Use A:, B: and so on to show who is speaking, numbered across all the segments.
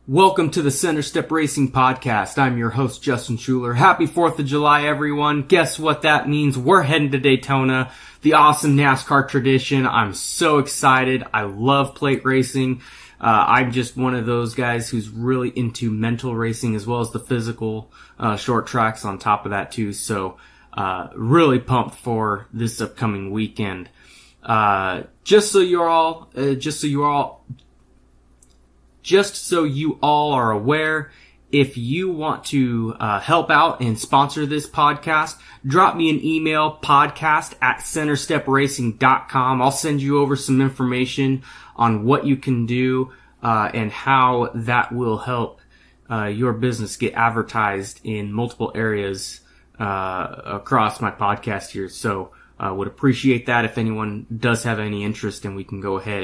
A: Welcome to the Center Step Racing Podcast. I'm your host, Justin Schuler. Happy 4th of July, everyone. Guess what that means? We're heading to Daytona, the awesome NASCAR tradition. I'm so excited. I love plate racing. I'm just one of those guys who's really into mental racing as well as the physical short tracks on top of that too. So really pumped for this upcoming weekend. Just so you all are aware, if you want to help out and sponsor this podcast, drop me an email, podcast@centerstepracing.com. I'll send you over some information on what you can do and how that will help your business get advertised in multiple areas across my podcast here. So would appreciate that if anyone does have any interest, and we can go ahead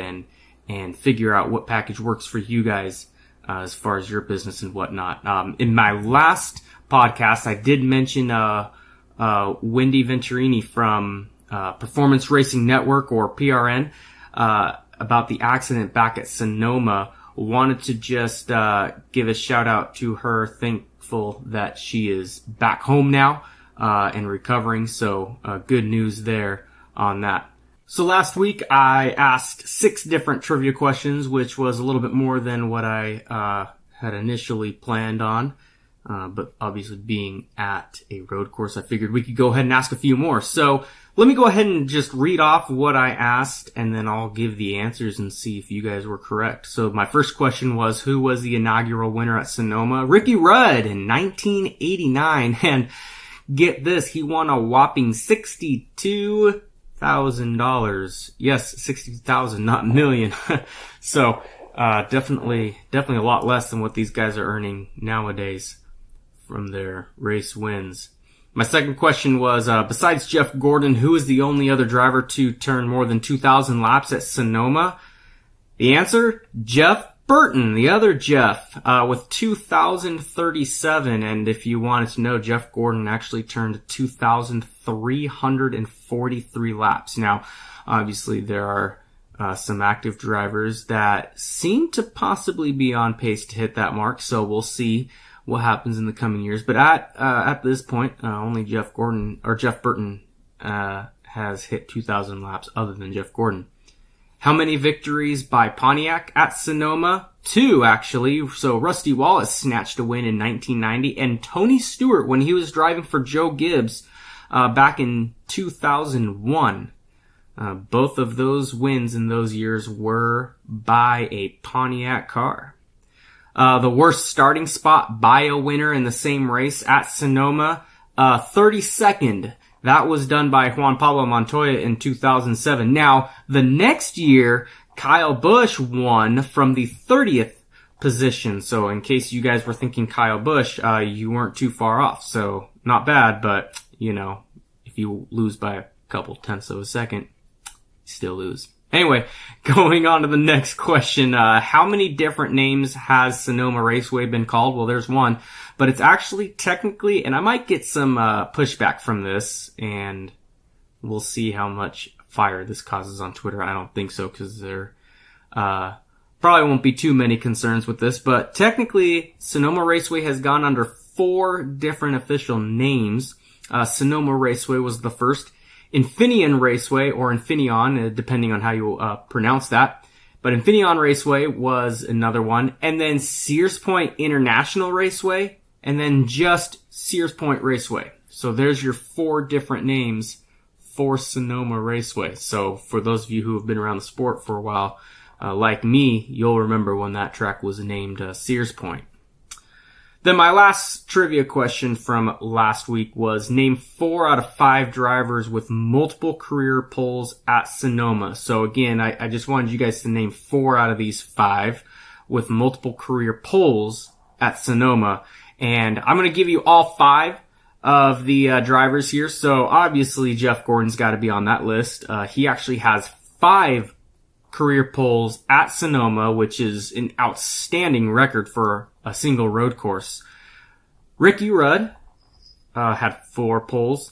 A: and figure out what package works for you guys as far as your business and whatnot. In my last podcast, I did mention Wendy Venturini from Performance Racing Network, or PRN, about the accident back at Sonoma. Wanted to just give a shout out to her. Thankful that she is back home now and recovering. So good news there on that. So last week I asked 6 different trivia questions, which was a little bit more than what I had initially planned on. But obviously being at a road course, I figured we could go ahead and ask a few more. So let me go ahead and just read off what I asked, and then I'll give the answers and see if you guys were correct. So my first question was, who was the inaugural winner at Sonoma? Ricky Rudd in 1989. And get this, he won a whopping $62,000. Yes, 60,000, not million. So, definitely a lot less than what these guys are earning nowadays from their race wins. My second question was, besides Jeff Gordon, who is the only other driver to turn more than 2,000 laps at Sonoma? The answer, Jeff Burton, the other Jeff, with 2,037. And if you wanted to know, Jeff Gordon actually turned 2,343 laps. Now, obviously there are some active drivers that seem to possibly be on pace to hit that mark, so we'll see what happens in the coming years. But at this point, only Jeff Burton has hit 2,000 laps other than Jeff Gordon. How many victories by Pontiac at Sonoma? 2, actually. So Rusty Wallace snatched a win in 1990, and Tony Stewart when he was driving for Joe Gibbs back in 2001. Both of those wins in those years were by a Pontiac car. The worst starting spot by a winner in the same race at Sonoma, 32nd. That was done by Juan Pablo Montoya in 2007. Now, the next year, Kyle Busch won from the 30th position. So in case you guys were thinking Kyle Busch, you weren't too far off. So not bad, but, you know, if you lose by a couple tenths of a second, you still lose. Anyway, going on to the next question. How many different names has Sonoma Raceway been called? Well, there's one, but it's actually technically, and I might get some pushback from this, and we'll see how much fire this causes on Twitter. I don't think so, because there probably won't be too many concerns with this, but technically Sonoma Raceway has gone under 4 different official names. Sonoma Raceway was the first. Infineon Raceway, or Infineon, depending on how you pronounce that. But Infineon Raceway was another one. And then Sears Point International Raceway. And then just Sears Point Raceway. So there's your 4 different names for Sonoma Raceway. So for those of you who have been around the sport for a while, like me, you'll remember when that track was named Sears Point. Then my last trivia question from last week was, name 4 out of 5 drivers with multiple career poles at Sonoma. So again, I just wanted you guys to name 4 out of these 5 with multiple career poles at Sonoma. And I'm going to give you all 5 of the drivers here. So obviously Jeff Gordon's got to be on that list. He actually has 5 career poles at Sonoma, which is an outstanding record for a single road course. Ricky Rudd had 4 poles.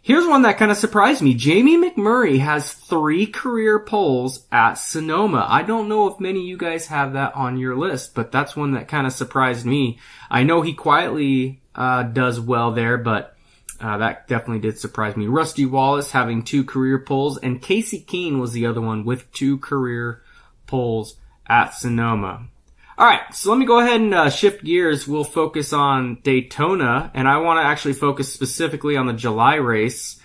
A: Here's one that kind of surprised me. Jamie McMurray has 3 career poles at Sonoma. I don't know if many of you guys have that on your list, but that's one that kind of surprised me. I know he quietly does well there, but that definitely did surprise me. Rusty Wallace having 2 career poles, and Casey Keene was the other one with 2 career poles at Sonoma. All right, so let me go ahead and shift gears. We'll focus on Daytona, and I want to actually focus specifically on the July race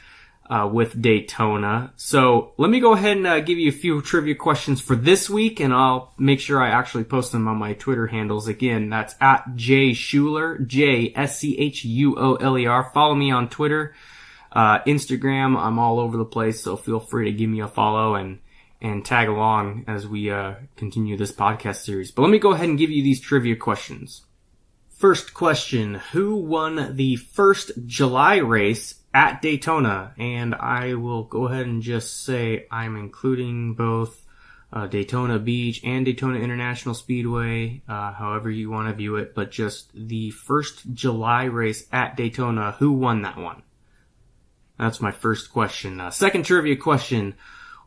A: with Daytona. So let me go ahead and give you a few trivia questions for this week, and I'll make sure I actually post them on my Twitter handles. Again, that's at JSchuler, JSCHUOLER. Follow me on Twitter, Instagram. I'm all over the place, so feel free to give me a follow and tag along as we continue this podcast series. But let me go ahead and give you these trivia questions. First question, who won the first July race at Daytona? And I will go ahead and just say I'm including both Daytona Beach and Daytona International Speedway, however you want to view it, but just the first July race at Daytona, who won that one? That's my first question. Second trivia question,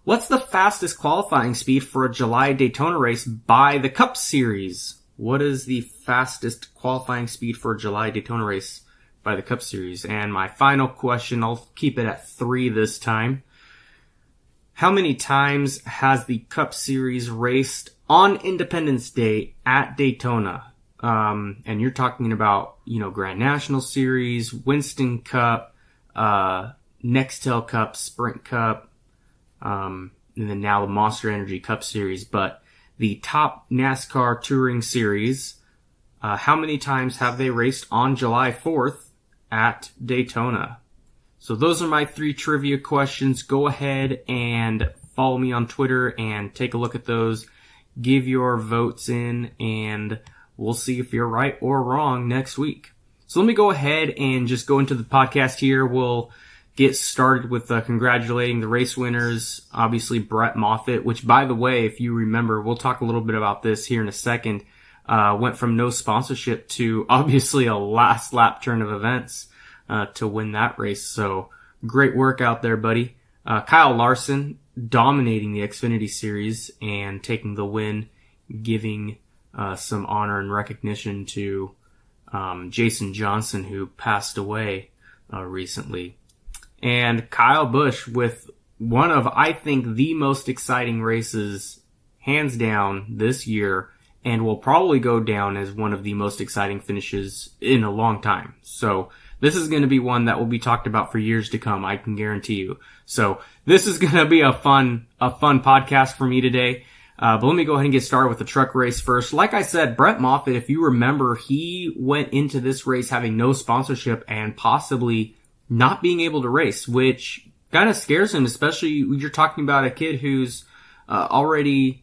A: what's the fastest qualifying speed for a July Daytona race by the Cup Series? What is the fastest qualifying speed for a July Daytona race by the Cup Series? And my final question, I'll keep it at 3 this time. How many times has the Cup Series raced on Independence Day at Daytona? And you're talking about, Grand National Series, Winston Cup, Nextel Cup, Sprint Cup, and then now the Monster Energy Cup Series. But the top NASCAR Touring Series, how many times have they raced on July 4th at Daytona? So those are my 3 trivia questions. Go ahead and follow me on Twitter and take a look at those. Give your votes in, and we'll see if you're right or wrong next week. So let me go ahead and just go into the podcast here. We'll get started with congratulating the race winners. Obviously, Brett Moffitt, which, by the way, if you remember, we'll talk a little bit about this here in a second, went from no sponsorship to obviously a last lap turn of events to win that race. So great work out there, buddy. Kyle Larson dominating the Xfinity Series and taking the win, giving some honor and recognition to Jason Johnson, who passed away recently. And Kyle Busch with one of, I think, the most exciting races, hands down, this year, and will probably go down as one of the most exciting finishes in a long time. So this is going to be one that will be talked about for years to come, I can guarantee you. So this is going to be a fun podcast for me today. But let me go ahead and get started with the truck race first. Like I said, Brett Moffitt, if you remember, he went into this race having no sponsorship and possibly not being able to race, which kind of scares him, especially when you're talking about a kid who's already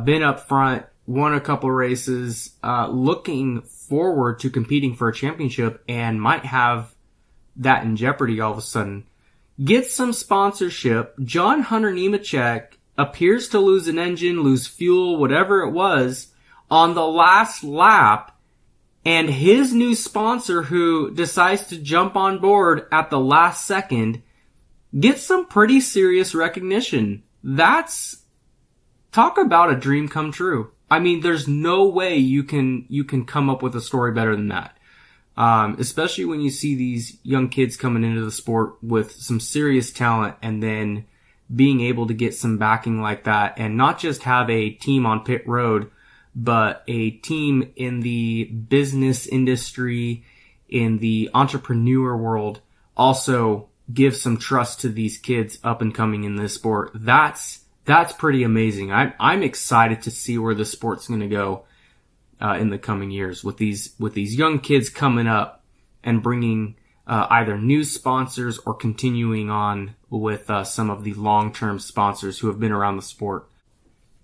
A: been up front, won a couple races, looking forward to competing for a championship, and might have that in jeopardy all of a sudden. Get some sponsorship. John Hunter Nemechek appears to lose an engine, lose fuel, whatever it was, on the last lap. And his new sponsor, who decides to jump on board at the last second, gets some pretty serious recognition. Talk about a dream come true. I mean, there's no way you can come up with a story better than that. Especially when you see these young kids coming into the sport with some serious talent and then being able to get some backing like that, and not just have a team on pit road, but a team in the business industry, in the entrepreneur world, also give some trust to these kids up and coming in this sport. That's pretty amazing. I'm excited to see where the sport's going to go in the coming years with these young kids coming up and bringing either new sponsors or continuing on with some of the long-term sponsors who have been around the sport.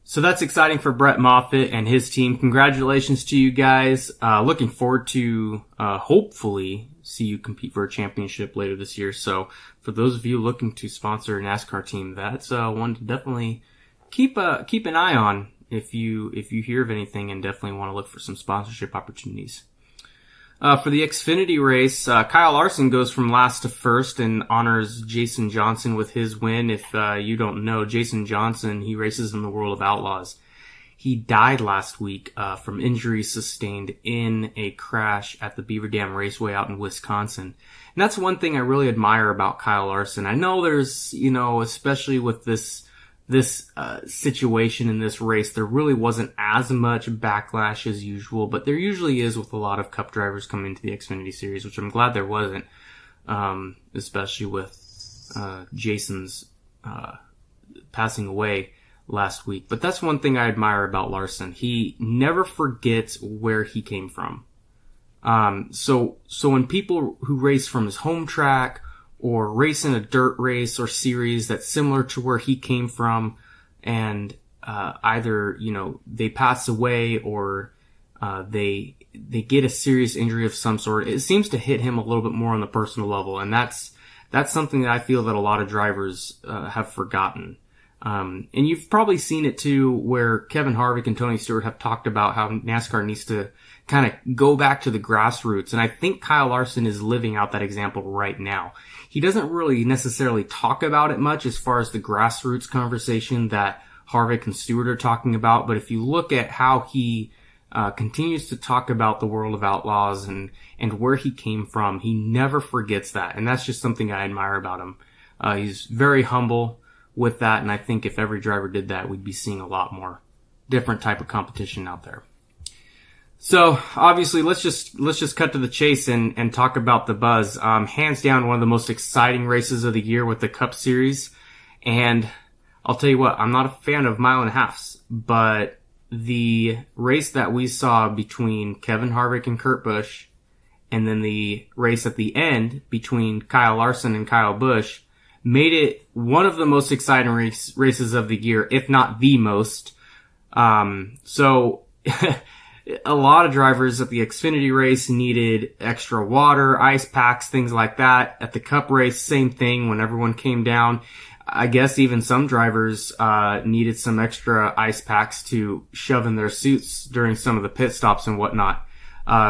A: So that's exciting for Brett Moffitt and his team. Congratulations to you guys. Looking forward to hopefully see you compete for a championship later this year. So for those of you looking to sponsor a NASCAR team, that's one to definitely keep an eye on if you hear of anything, and definitely want to look for some sponsorship opportunities. For the Xfinity race, Kyle Larson goes from last to first and honors Jason Johnson with his win. If you don't know, Jason Johnson, he races in the World of Outlaws. He died last week from injuries sustained in a crash at the Beaver Dam Raceway out in Wisconsin. And that's one thing I really admire about Kyle Larson. I know there's, especially with this situation in this race, there really wasn't as much backlash as usual, but there usually is with a lot of Cup drivers coming into the Xfinity Series, which I'm glad there wasn't, especially with Jason's passing away last week. But that's one thing I admire about Larson. He never forgets where he came from. So when people who race from his home track or race in a dirt race or series that's similar to where he came from, and either they pass away or they get a serious injury of some sort, it seems to hit him a little bit more on the personal level, and that's something that I feel that a lot of drivers have forgotten. And you've probably seen it too, where Kevin Harvick and Tony Stewart have talked about how NASCAR needs to kind of go back to the grassroots. And I think Kyle Larson is living out that example right now. He doesn't really necessarily talk about it much as far as the grassroots conversation that Harvick and Stewart are talking about. But if you look at how he continues to talk about the World of Outlaws and where he came from, he never forgets that. And that's just something I admire about him. He's very humble with that, and I think if every driver did that, we'd be seeing a lot more different type of competition out there. So obviously, let's just cut to the chase and talk about the Buzz. Hands down, one of the most exciting races of the year with the Cup Series. And I'll tell you what, I'm not a fan of mile and a halves, but the race that we saw between Kevin Harvick and Kurt Busch, and then the race at the end between Kyle Larson and Kyle Busch, made it one of the most exciting races of the year, if not the most. So a lot of drivers at the Xfinity race needed extra water, ice packs, things like that. At the Cup race, same thing when everyone came down. I guess even some drivers needed some extra ice packs to shove in their suits during some of the pit stops and whatnot.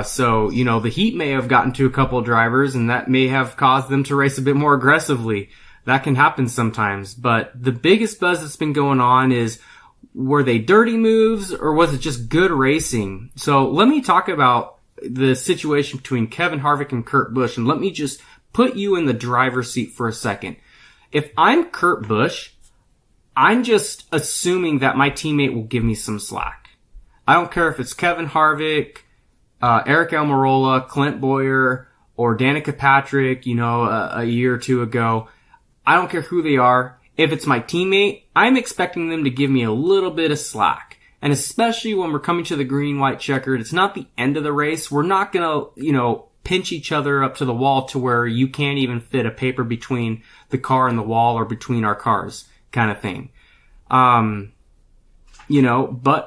A: So the heat may have gotten to a couple of drivers, and that may have caused them to race a bit more aggressively. That can happen sometimes. But the biggest buzz that's been going on is, were they dirty moves or was it just good racing? So let me talk about the situation between Kevin Harvick and Kurt Busch, and let me just put you in the driver's seat for a second. If I'm Kurt Busch, I'm just assuming that my teammate will give me some slack. I don't care if it's Kevin Harvick, Eric Almirola, Clint Bowyer, or Danica Patrick, a year or two ago. I don't care who they are. If it's my teammate, I'm expecting them to give me a little bit of slack. And especially when we're coming to the green-white checkered, it's not the end of the race. We're not going to, pinch each other up to the wall to where you can't even fit a paper between the car and the wall or between our cars kind of thing. But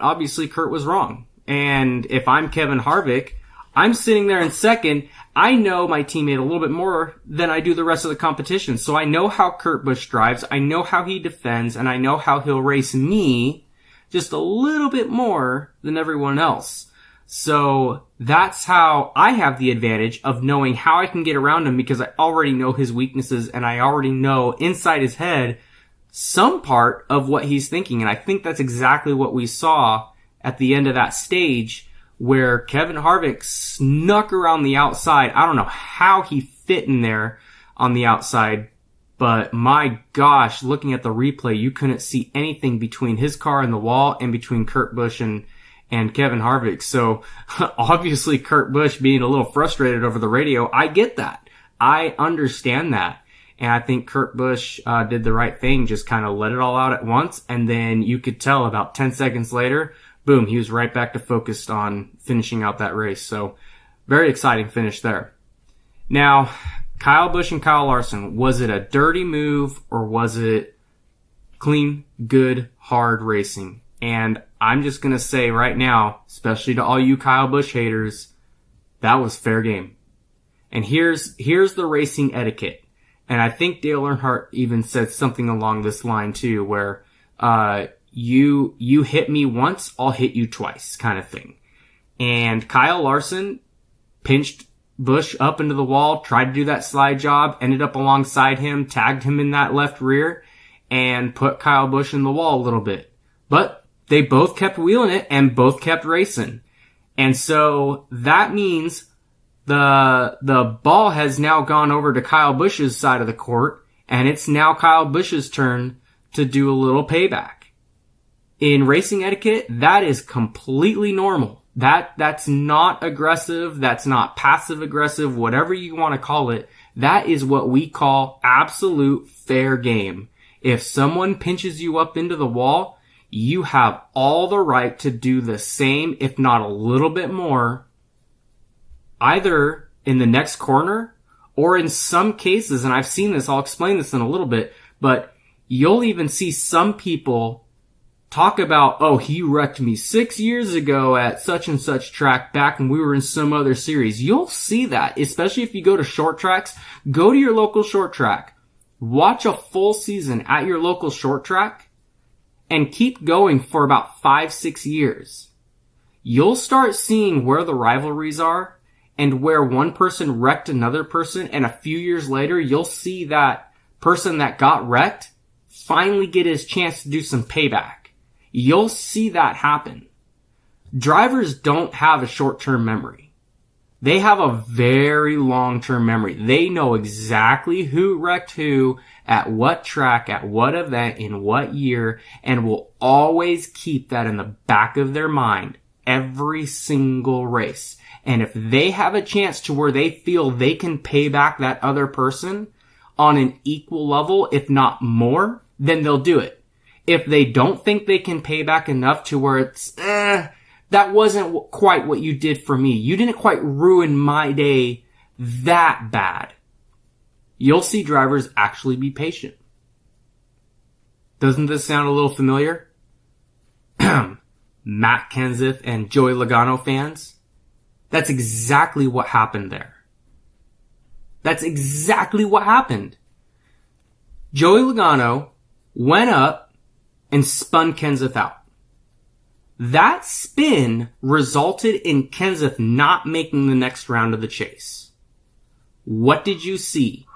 A: obviously Kurt was wrong. And if I'm Kevin Harvick, I'm sitting there in second. I know my teammate a little bit more than I do the rest of the competition. So I know how Kurt Busch drives. I know how he defends, and I know how he'll race me just a little bit more than everyone else. So that's how I have the advantage of knowing how I can get around him, because I already know his weaknesses and I already know inside his head some part of what he's thinking. And I think that's exactly what we saw at the end of that stage, where Kevin Harvick snuck around the outside. I don't know how he fit in there on the outside, but my gosh, looking at the replay, you couldn't see anything between his car and the wall and between Kurt Busch and Kevin Harvick. So obviously Kurt Busch being a little frustrated over the radio, I get that. I understand that. And I think Kurt Busch did the right thing, just kind of let it all out at once. And then you could tell about 10 seconds later, boom, he was right back to focused on finishing out that race. So very exciting finish there. Now, Kyle Busch and Kyle Larson, was it a dirty move or was it clean, good, hard racing? And I'm just going to say right now, especially to all you Kyle Busch haters, that was fair game. And here's the racing etiquette. And I think Dale Earnhardt even said something along this line too, where you hit me once, I'll hit you twice kind of thing. And Kyle Larson pinched Busch up into the wall, tried to do that slide job, ended up alongside him, tagged him in that left rear, and put Kyle Busch in the wall a little bit. But they both kept wheeling it and both kept racing. And so that means the ball has now gone over to Kyle Busch's side of the court, and it's now Kyle Busch's turn to do a little payback. In racing etiquette, that is completely normal. That's not aggressive, that's not passive aggressive, whatever you want to call it. That is what we call absolute fair game. If someone pinches you up into the wall, you have all the right to do the same, if not a little bit more, either in the next corner or in some cases, and I've seen this, I'll explain this in a little bit, but you'll even see some people talk about, oh, he wrecked me 6 years ago at such and such track back when we were in some other series. You'll see that, especially if you go to short tracks. Go to your local short track. Watch a full season at your local short track and keep going for about 5-6 years. You'll start seeing where the rivalries are and where one person wrecked another person, and a few years later, you'll see that person that got wrecked finally get his chance to do some payback. You'll see that happen. Drivers don't have a short-term memory. They have a very long-term memory. They know exactly who wrecked who, at what track, at what event, in what year, and will always keep that in the back of their mind every single race. And if they have a chance to where they feel they can pay back that other person on an equal level, if not more, then they'll do it. If they don't think they can pay back enough to where it's, that wasn't quite what you did for me. You didn't quite ruin my day that bad. You'll see drivers actually be patient. Doesn't this sound a little familiar? Matt Kenseth and Joey Logano fans? That's exactly what happened there. That's exactly what happened. Joey Logano went up and spun Kenseth out. That spin resulted in Kenseth not making the next round of the chase. What did you see?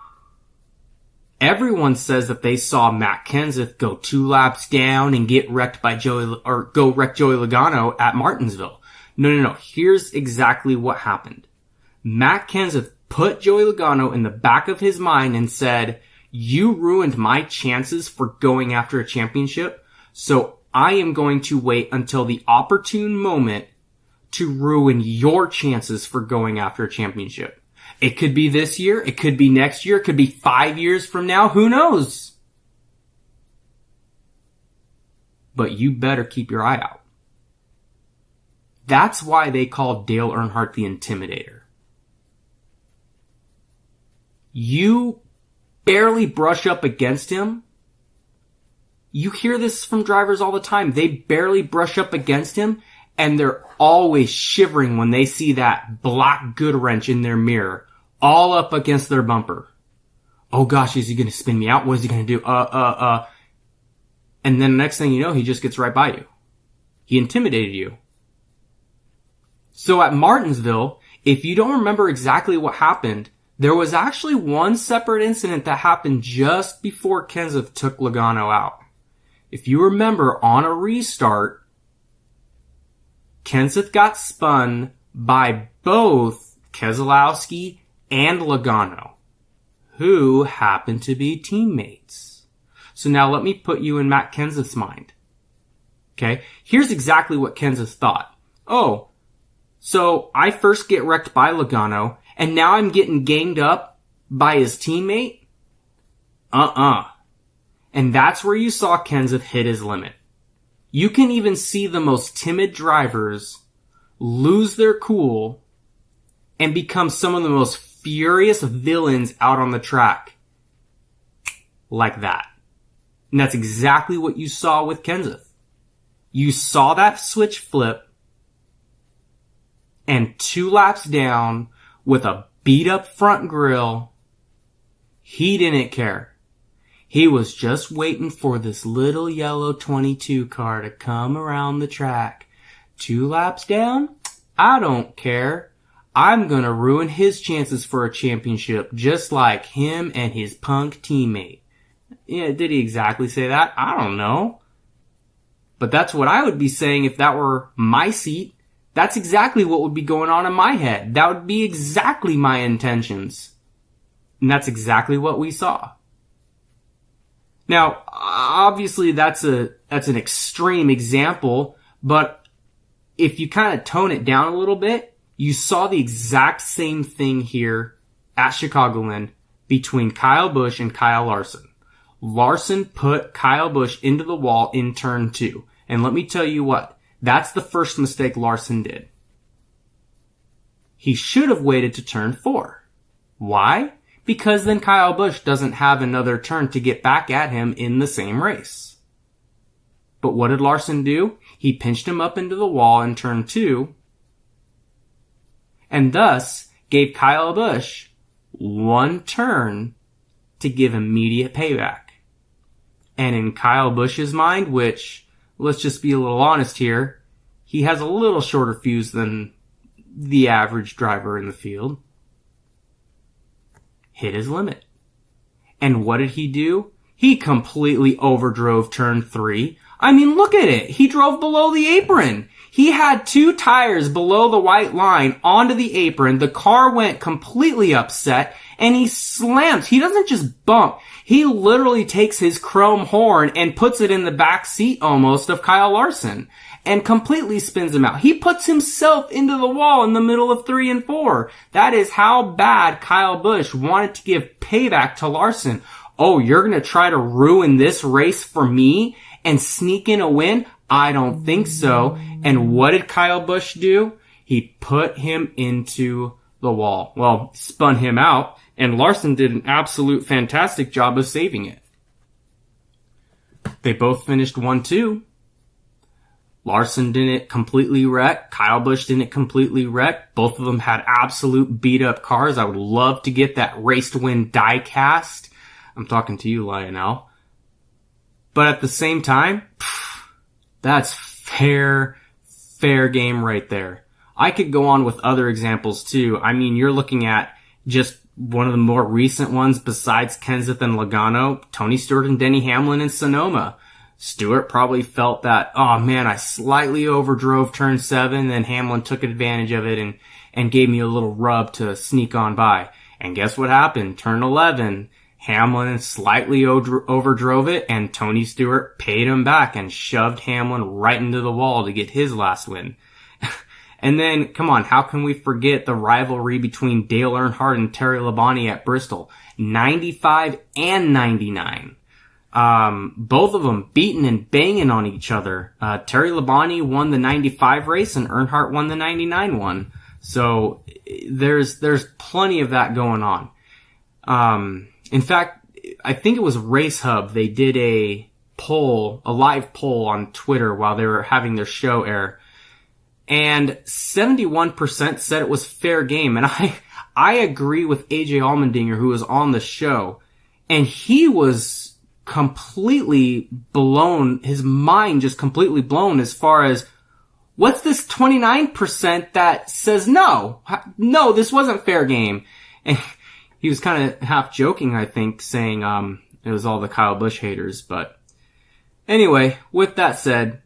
A: Everyone says that they saw Matt Kenseth go 2 laps down and get wrecked by go wreck Joey Logano at Martinsville. No. Here's exactly what happened. Matt Kenseth put Joey Logano in the back of his mind and said, you ruined my chances for going after a championship, so I am going to wait until the opportune moment to ruin your chances for going after a championship. It could be this year, it could be next year, it could be 5 years from now, who knows? But you better keep your eye out. That's why they call Dale Earnhardt the Intimidator. You barely brush up against him. You hear this from drivers all the time. They barely brush up against him, and they're always shivering when they see that black good wrench in their mirror, all up against their bumper. Oh gosh, is he going to spin me out? What is he going to do? And then the next thing you know, he just gets right by you. He intimidated you. So at Martinsville, if you don't remember exactly what happened, there was actually one separate incident that happened just before Kenseth took Logano out. If you remember, on a restart, Kenseth got spun by both Keselowski and Logano, who happened to be teammates. So now let me put you in Matt Kenseth's mind. Okay? Here's exactly what Kenseth thought. Oh, so I first get wrecked by Logano, and now I'm getting ganged up by his teammate? And that's where you saw Kenseth hit his limit. You can even see the most timid drivers lose their cool and become some of the most furious villains out on the track. Like that. And that's exactly what you saw with Kenseth. You saw that switch flip, and 2 laps down with a beat up front grille, he didn't care. He was just waiting for this little yellow 22 car to come around the track. 2 laps down? I don't care. I'm gonna ruin his chances for a championship just like him and his punk teammate. Yeah, did he exactly say that? I don't know. But that's what I would be saying if that were my seat. That's exactly what would be going on in my head. That would be exactly my intentions. And that's exactly what we saw. Now, obviously that's an extreme example, but if you kind of tone it down a little bit, you saw the exact same thing here at Chicagoland between Kyle Busch and Kyle Larson. Larson put Kyle Busch into the wall in turn 2. And let me tell you what, that's the first mistake Larson did. He should have waited to turn 4. Why? Because then Kyle Busch doesn't have another turn to get back at him in the same race. But what did Larson do? He pinched him up into the wall in turn 2, and thus gave Kyle Busch one turn to give immediate payback. And in Kyle Busch's mind, which, let's just be a little honest here, he has a little shorter fuse than the average driver in the field, hit his limit. And what did he do? He completely overdrove turn 3. I mean, look at it. He drove below the apron. He had 2 tires below the white line onto the apron. The car went completely upset and he slams. He doesn't just bump. He literally takes his chrome horn and puts it in the back seat almost of Kyle Larson and completely spins him out. He puts himself into the wall in the middle of 3 and 4. That is how bad Kyle Busch wanted to give payback to Larson. Oh, you're going to try to ruin this race for me and sneak in a win? I don't think so. And what did Kyle Busch do? He put him into the wall. Well, spun him out, and Larson did an absolute fantastic job of saving it. They both finished 1-2. Larson didn't completely wreck. Kyle Busch didn't completely wreck. Both of them had absolute beat-up cars. I would love to get that race to win die cast. I'm talking to you, Lionel. But at the same time, that's fair game right there. I could go on with other examples too. I mean, you're looking at just one of the more recent ones besides Kenseth and Logano, Tony Stewart and Denny Hamlin in Sonoma. Stewart probably felt that, oh man, I slightly overdrove turn 7, then Hamlin took advantage of it and gave me a little rub to sneak on by. And guess what happened? Turn 11, Hamlin slightly overdrove it, and Tony Stewart paid him back and shoved Hamlin right into the wall to get his last win. And then, come on, how can we forget the rivalry between Dale Earnhardt and Terry Labonte at Bristol? 95 and 99. Both of them beating and banging on each other. Terry Labonte won the 95 race and Earnhardt won the 99 one. So there's plenty of that going on. In fact, I think it was Race Hub. They did a live poll on Twitter while they were having their show air. And 71% said it was fair game. And I agree with AJ Allmendinger, who was on the show. And he was completely blown, his mind just completely blown as far as, what's this 29% that says no, this wasn't fair game? And he was kind of half joking, I think, saying it was all the Kyle Busch haters. But anyway, with that said,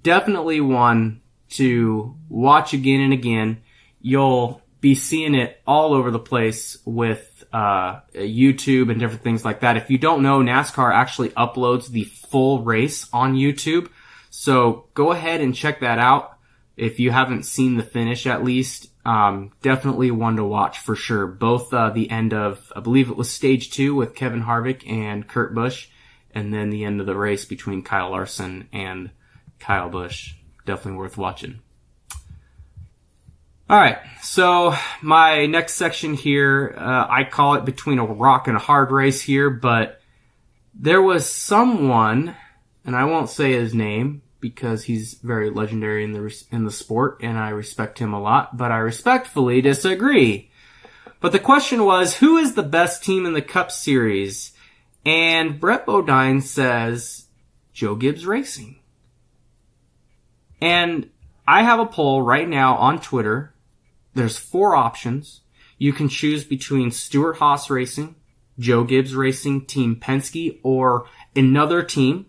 A: definitely one to watch again and again. You'll be seeing it all over the place with YouTube and different things like that. If you don't know, NASCAR actually uploads the full race on YouTube. So go ahead and check that out. If you haven't seen the finish at least, definitely one to watch for sure. Both the end of, I believe it was stage 2 with Kevin Harvick and Kurt Busch, and then the end of the race between Kyle Larson and Kyle Busch. Definitely worth watching. Alright, so my next section here, I call it between a rock and a hard race here, but there was someone, and I won't say his name because he's very legendary in the sport and I respect him a lot, but I respectfully disagree. But the question was, who is the best team in the Cup Series? And Brett Bodine says, Joe Gibbs Racing. And I have a poll right now on Twitter there's 4 options. You can choose between Stewart-Haas Racing, Joe Gibbs Racing, Team Penske, or another team.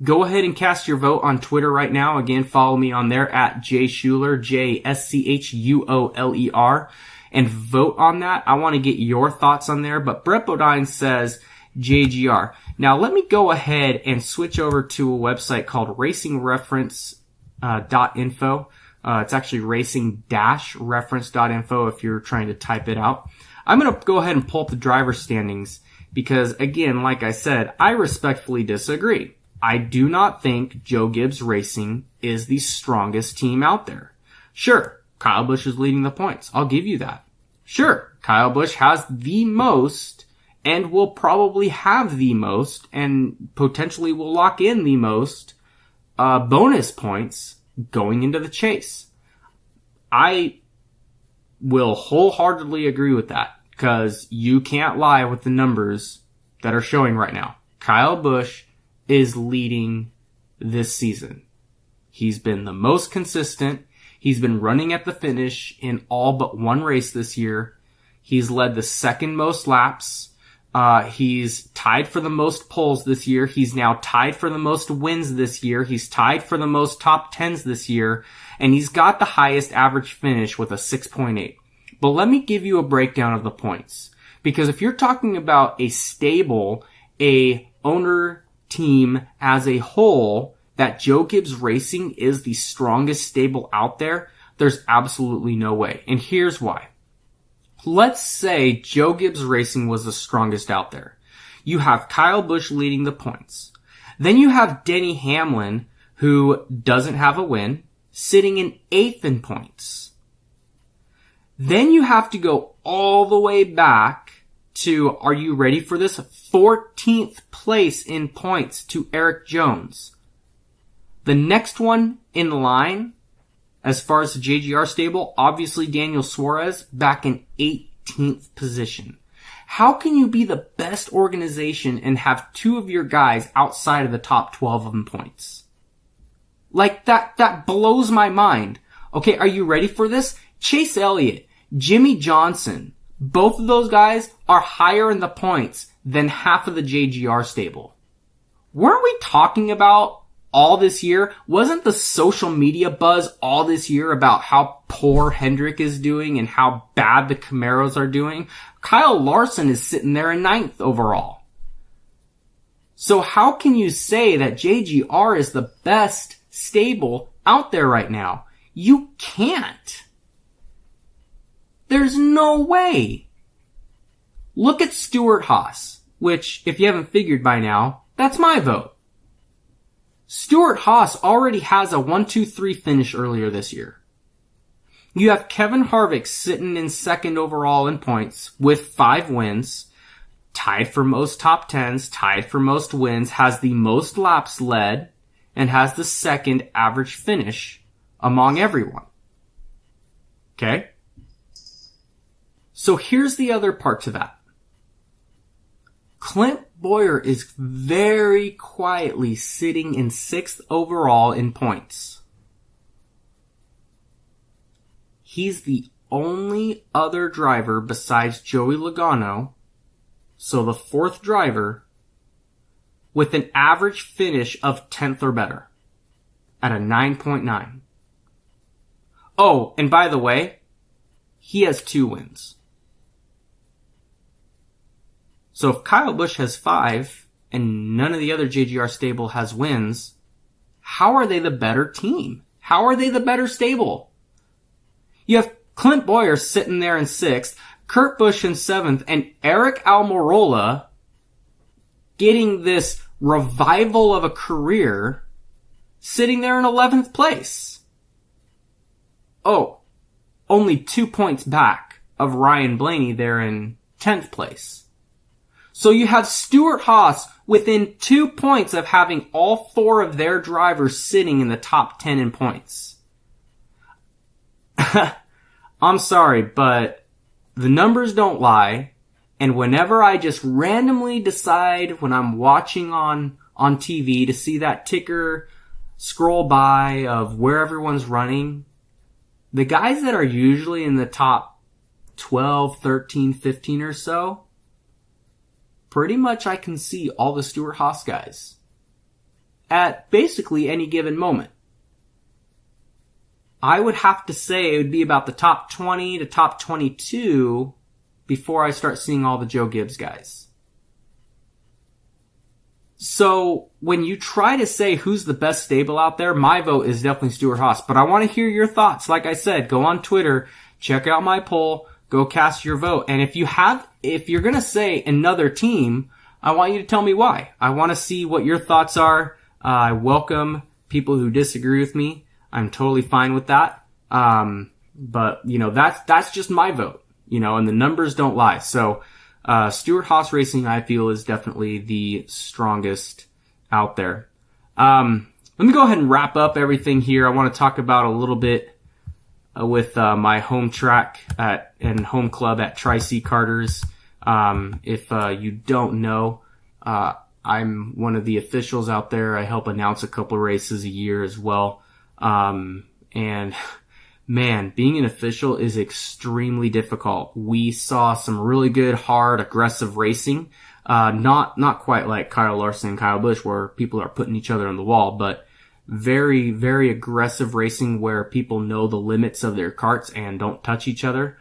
A: Go ahead and cast your vote on Twitter right now. Again, follow me on there at JSchuler, JSCHUOLER, and vote on that. I want to get your thoughts on there, but Brett Bodine says JGR. Now, let me go ahead and switch over to a website called racingreference.info. It's actually racing-reference.info if you're trying to type it out. I'm going to go ahead and pull up the driver standings because, again, like I said, I respectfully disagree. I do not think Joe Gibbs Racing is the strongest team out there. Sure, Kyle Busch is leading the points. I'll give you that. Sure, Kyle Busch has the most and will probably have the most and potentially will lock in the most bonus points going into the chase. I will wholeheartedly agree with that because you can't lie with the numbers that are showing right now. Kyle Busch is leading this season. He's been the most consistent. He's been running at the finish in all but one race this year. He's led the second most laps. He's tied for the most poles this year. He's now tied for the most wins this year. He's tied for the most top 10s this year. And he's got the highest average finish with a 6.8. But let me give you a breakdown of the points. Because if you're talking about a stable, a owner team as a whole, that Joe Gibbs Racing is the strongest stable out there, there's absolutely no way. And here's why. Let's say Joe Gibbs Racing was the strongest out there. You have Kyle Busch leading the points. Then you have Denny Hamlin, who doesn't have a win, sitting in 8th in points. Then you have to go all the way back to, are you ready for this? 14th place in points to Eric Jones. The next one in line, as far as the JGR stable, obviously Daniel Suarez, back in 18th position. How can you be the best organization and have 2 of your guys outside of the top 12 in points? Like, that blows my mind. Okay, are you ready for this? Chase Elliott, Jimmy Johnson, both of those guys are higher in the points than half of the JGR stable. Weren't we talking about all this year? Wasn't the social media buzz all this year about how poor Hendrick is doing and how bad the Camaros are doing? Kyle Larson is sitting there in 9th overall. So how can you say that JGR is the best stable out there right now? You can't. There's no way. Look at Stewart-Haas, which, if you haven't figured by now, that's my vote. Stewart-Haas already has a 1-2-3 finish earlier this year. You have Kevin Harvick sitting in 2nd overall in points with 5 wins, tied for most top 10s, tied for most wins, has the most laps led, and has the 2nd average finish among everyone. Okay? So here's the other part to that. Clint Bowyer is very quietly sitting in 6th overall in points. He's the only other driver besides Joey Logano, so the 4th driver, with an average finish of 10th or better at a 9.9. Oh, and by the way, he has 2 wins. So if Kyle Busch has 5 and none of the other JGR stable has wins, how are they the better team? How are they the better stable? You have Clint Bowyer sitting there in 6th, Kurt Busch in 7th, and Eric Almirola getting this revival of a career sitting there in 11th place. Oh, only 2 points back of Ryan Blaney there in 10th place. So you have Stewart-Haas within 2 points of having all 4 of their drivers sitting in the top 10 in points. I'm sorry, but the numbers don't lie. And whenever I just randomly decide when I'm watching on TV to see that ticker scroll by of where everyone's running, the guys that are usually in the top 12, 13, 15 or so, pretty much I can see all the Stewart-Haas guys at basically any given moment. I would have to say it would be about the top 20 to top 22 before I start seeing all the Joe Gibbs guys. So when you try to say who's the best stable out there, my vote is definitely Stewart-Haas. But I want to hear your thoughts. Like I said, go on Twitter, check out my poll, go cast your vote. And if you're going to say another team, I want you to tell me why. I want to see what your thoughts are. I welcome people who disagree with me. I'm totally fine with that. But that's just my vote, and the numbers don't lie. So, Stewart-Haas Racing, I feel, is definitely the strongest out there. Let me go ahead and wrap up everything here. I want to talk about a little bit with my home track and home club at Tri-C Carters. If you don't know, I'm one of the officials out there. I help announce a couple races a year as well. And man, being an official is extremely difficult. We saw some really good, hard, aggressive racing. Not quite like Kyle Larson and Kyle Busch where people are putting each other on the wall, but very, very aggressive racing where people know the limits of their karts and don't touch each other.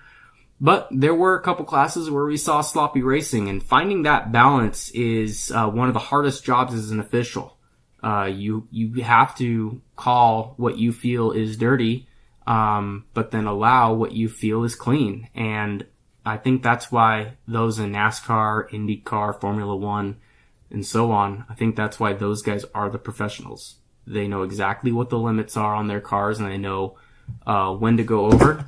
A: But there were a couple classes where we saw sloppy racing, and finding that balance is one of the hardest jobs as an official. You have to call what you feel is dirty, but then allow what you feel is clean. And I think that's why those in NASCAR, IndyCar, Formula One, and so on, I think that's why those guys are the professionals. They know exactly what the limits are on their cars, and they know when to go over.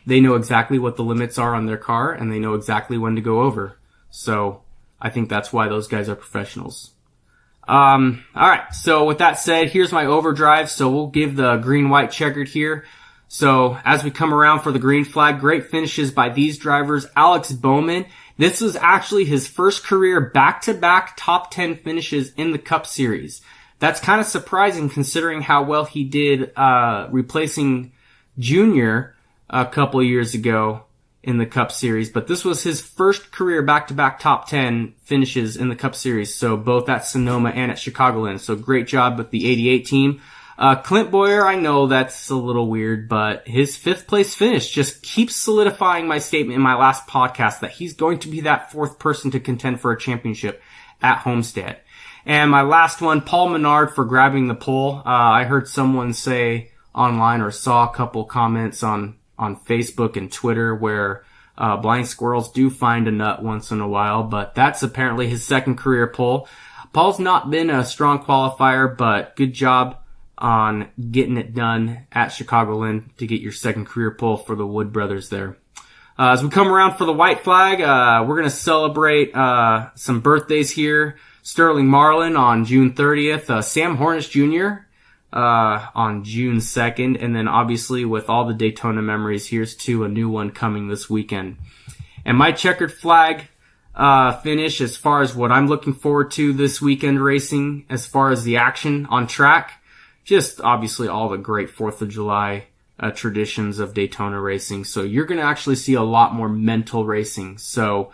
A: They know exactly what the limits are on their car, and they know exactly when to go over. So I think that's why those guys are professionals. Alright, so with that said, here's my overdrive. So we'll give the green-white checkered here. So as we come around for the green flag, great finishes by these drivers. Alex Bowman, this was actually his first career back-to-back top 10 finishes in the Cup Series. That's kind of surprising considering how well he did, replacing Junior a couple of years ago in the Cup Series, but this was his first career back-to-back top 10 finishes in the Cup Series, so both at Sonoma and at Chicagoland. So great job with the 88 team. Clint Boyer, I know that's a little weird, but his 5th place finish just keeps solidifying my statement in my last podcast that he's going to be that 4th person to contend for a championship at Homestead. And my last one, Paul Menard for grabbing the pole. I heard someone say online or saw a couple comments on Facebook and Twitter where blind squirrels do find a nut once in a while, but that's apparently his 2nd career pole. Paul's not been a strong qualifier, but good job on getting it done at Chicagoland to get your 2nd career pole for the Wood brothers there. As we come around for the white flag, we're going to celebrate some birthdays here. Sterling Marlin on June 30th, Sam Hornish Jr., on June 2nd, and then obviously with all the Daytona memories, here's to a new one coming this weekend. And my checkered flag finish as far as what I'm looking forward to this weekend racing, as far as the action on track, just obviously all the great 4th of July traditions of Daytona racing. So you're going to actually see a lot more mental racing. So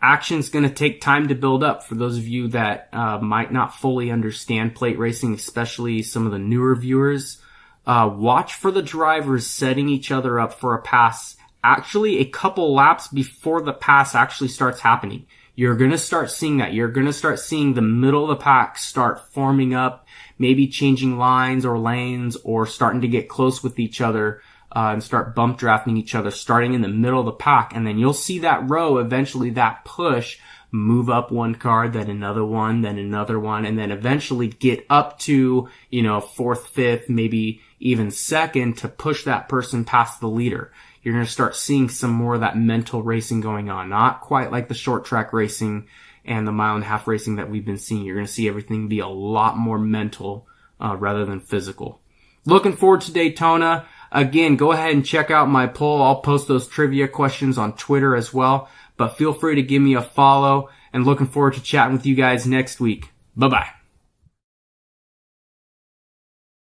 A: action's going to take time to build up for those of you that might not fully understand plate racing, especially some of the newer viewers. Watch for the drivers setting each other up for a pass actually a couple laps before the pass actually starts happening. You're going to start seeing that. You're going to start seeing the middle of the pack start forming up, maybe changing lines or lanes or starting to get close with each other. And start bump drafting each other, starting in the middle of the pack. And then you'll see that row, eventually that push, move up one car, then another one, and then eventually get up to, 4th, 5th, maybe even 2nd to push that person past the leader. You're going to start seeing some more of that mental racing going on. Not quite like the short track racing and the mile and a half racing that we've been seeing. You're going to see everything be a lot more mental, rather than physical. Looking forward to Daytona. Again, go ahead and check out my poll. I'll post those trivia questions on Twitter as well. But feel free to give me a follow, and looking forward to chatting with you guys next week. Bye-bye.